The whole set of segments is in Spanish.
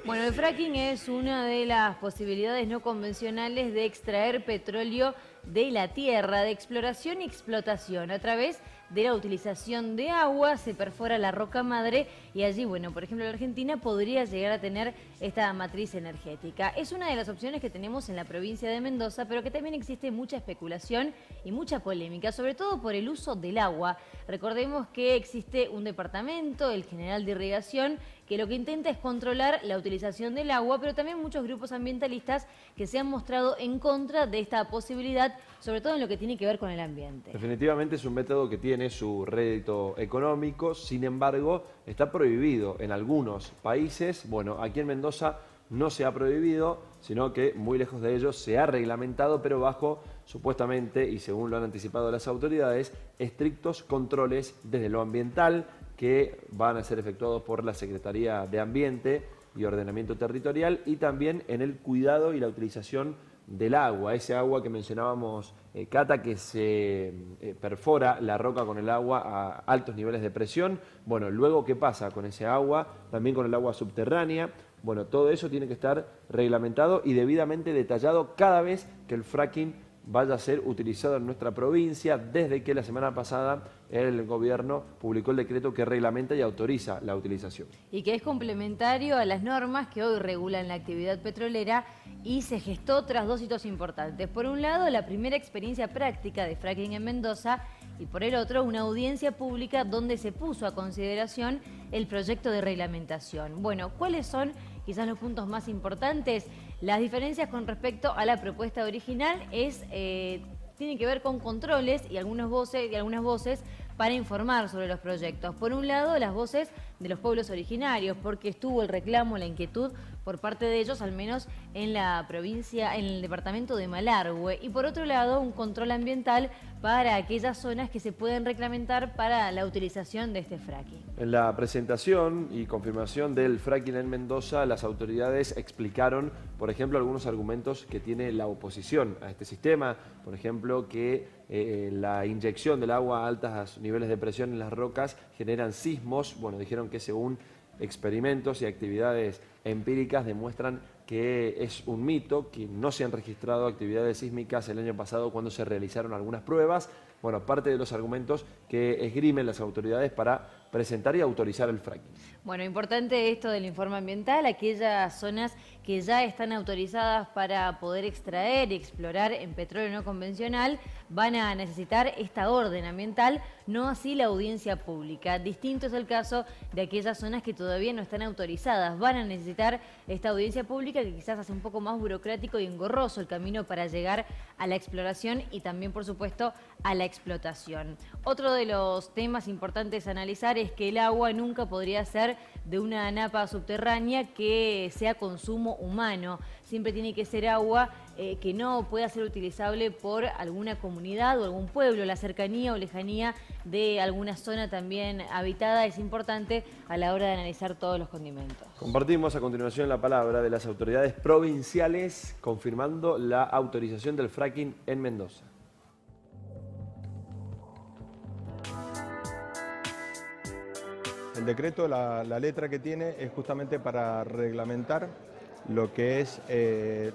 Bueno, el fracking es una de las posibilidades no convencionales de extraer petróleo de la tierra, de exploración y explotación. A través de la utilización de agua se perfora la roca madre y allí, bueno, por ejemplo, la Argentina podría llegar a tener esta matriz energética. Es una de las opciones que tenemos en la provincia de Mendoza, pero que también existe mucha especulación y mucha polémica, sobre todo por el uso del agua. Recordemos que existe un departamento, el General de Irrigación, que lo que intenta es controlar la utilización del agua, pero también muchos grupos ambientalistas que se han mostrado en contra de esta posibilidad, sobre todo en lo que tiene que ver con el ambiente. Definitivamente es un método que tiene su rédito económico, sin embargo, está prohibido en algunos países. Bueno, aquí en Mendoza no se ha prohibido, sino que muy lejos de ello se ha reglamentado, pero bajo, supuestamente, y según lo han anticipado las autoridades, estrictos controles desde lo ambiental, que van a ser efectuados por la Secretaría de Ambiente y Ordenamiento Territorial, y también en el cuidado y la utilización del agua, ese agua que mencionábamos, Cata, que se perfora la roca con el agua a altos niveles de presión. Bueno, luego, ¿qué pasa con ese agua? También con el agua subterránea. Bueno, todo eso tiene que estar reglamentado y debidamente detallado cada vez que el fracking vaya a ser utilizado en nuestra provincia, desde que la semana pasada el gobierno publicó el decreto que reglamenta y autoriza la utilización. Y que es complementario a las normas que hoy regulan la actividad petrolera y se gestó tras dos hitos importantes. Por un lado, la primera experiencia práctica de fracking en Mendoza y por el otro, una audiencia pública donde se puso a consideración el proyecto de reglamentación. Bueno, ¿cuáles son quizás los puntos más importantes? Las diferencias con respecto a la propuesta original tienen que ver con controles y algunas voces para informar sobre los proyectos. Por un lado, las voces de los pueblos originarios, porque estuvo el reclamo, la inquietud por parte de ellos, al menos en la provincia, en el departamento de Malargüe. Y por otro lado, un control ambiental para aquellas zonas que se pueden reglamentar para la utilización de este fracking. En la presentación y confirmación del fracking en Mendoza, las autoridades explicaron, por ejemplo, algunos argumentos que tiene la oposición a este sistema. Por ejemplo, que la inyección del agua a altos niveles de presión en las rocas generan sismos. Bueno, dijeron que según experimentos y actividades empíricas demuestran que es un mito, que no se han registrado actividades sísmicas el año pasado cuando se realizaron algunas pruebas. Bueno, parte de los argumentos que esgrimen las autoridades para presentar y autorizar el fracking. Bueno, importante esto del informe ambiental, aquellas zonas que ya están autorizadas para poder extraer y explorar en petróleo no convencional van a necesitar esta orden ambiental, no así la audiencia pública. Distinto es el caso de aquellas zonas que todavía no están autorizadas, van a necesitar esta audiencia pública que quizás hace un poco más burocrático y engorroso el camino para llegar a la exploración y también, por supuesto, a la explotación. Otro de los temas importantes a analizar es que el agua nunca podría ser de una napa subterránea que sea consumo humano. Siempre tiene que ser agua que no pueda ser utilizable por alguna comunidad o algún pueblo. La cercanía o lejanía de alguna zona también habitada es importante a la hora de analizar todos los condimentos. Compartimos a continuación la palabra de las autoridades provinciales confirmando la autorización del fracking en Mendoza. El decreto, la letra que tiene es justamente para reglamentar lo que es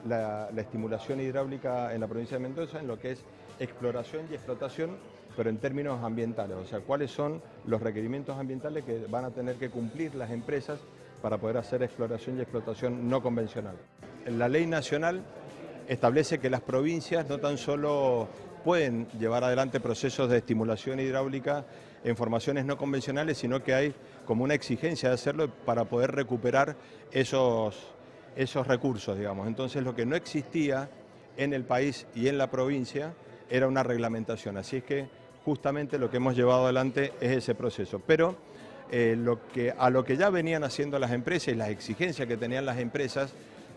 la estimulación hidráulica en la provincia de Mendoza, en lo que es exploración y explotación, pero en términos ambientales. O sea, cuáles son los requerimientos ambientales que van a tener que cumplir las empresas para poder hacer exploración y explotación no convencional. La ley nacional establece que las provincias no tan solo pueden llevar adelante procesos de estimulación hidráulica en formaciones no convencionales, sino que hay como una exigencia de hacerlo para poder recuperar esos recursos, digamos. Entonces, lo que no existía en el país y en la provincia era una reglamentación. Así es que justamente lo que hemos llevado adelante es ese proceso. Pero a lo que ya venían haciendo las empresas y las exigencias que tenían las empresas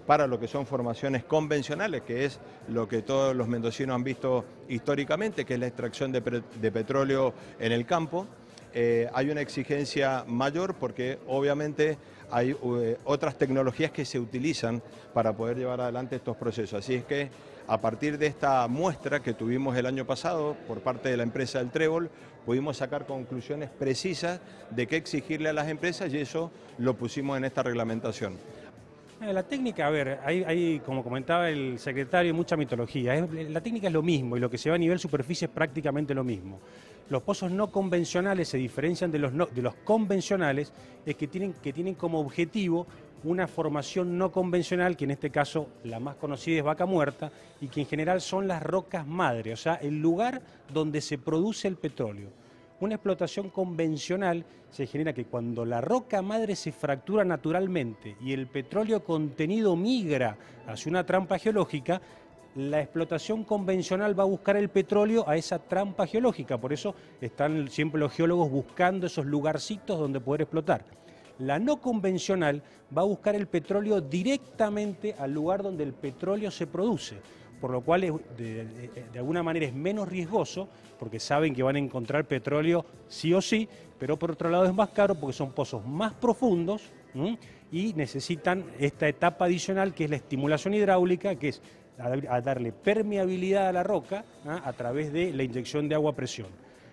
para lo que son formaciones convencionales, que es lo que todos los mendocinos han visto históricamente, que es la extracción de petróleo en el campo, hay una exigencia mayor porque obviamente hay otras tecnologías que se utilizan para poder llevar adelante estos procesos. Así es que a partir de esta muestra que tuvimos el año pasado por parte de la empresa del Trébol, pudimos sacar conclusiones precisas de qué exigirle a las empresas y eso lo pusimos en esta reglamentación. La técnica, a ver, hay, como comentaba el secretario, mucha mitología. La técnica es lo mismo y lo que se va a nivel superficie es prácticamente lo mismo. Los pozos no convencionales se diferencian de los convencionales, es que tienen como objetivo una formación no convencional, que en este caso la más conocida es Vaca Muerta, y que en general son las rocas madre, o sea, el lugar donde se produce el petróleo. Una explotación convencional se genera que cuando la roca madre se fractura naturalmente y el petróleo contenido migra hacia una trampa geológica, la explotación convencional va a buscar el petróleo a esa trampa geológica, por eso están siempre los geólogos buscando esos lugarcitos donde poder explotar. La no convencional va a buscar el petróleo directamente al lugar donde el petróleo se produce, por lo cual de alguna manera es menos riesgoso, porque saben que van a encontrar petróleo sí o sí, pero por otro lado es más caro porque son pozos más profundos y necesitan esta etapa adicional que es la estimulación hidráulica, que es a darle permeabilidad a la roca a través de la inyección de agua a presión.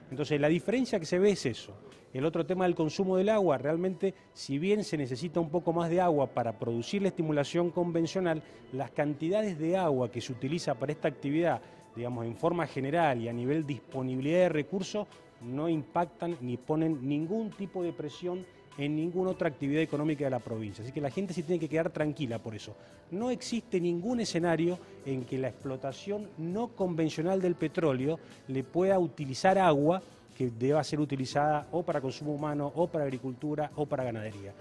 Entonces la diferencia que se ve es eso. El otro tema del consumo del agua, realmente, si bien se necesita un poco más de agua para producir la estimulación convencional, las cantidades de agua que se utiliza para esta actividad, digamos, en forma general y a nivel disponibilidad de recursos, no impactan ni ponen ningún tipo de presión en ninguna otra actividad económica de la provincia. Así que la gente se tiene que quedar tranquila por eso. No existe ningún escenario en que la explotación no convencional del petróleo le pueda utilizar agua que deba ser utilizada o para consumo humano, o para agricultura, o para ganadería.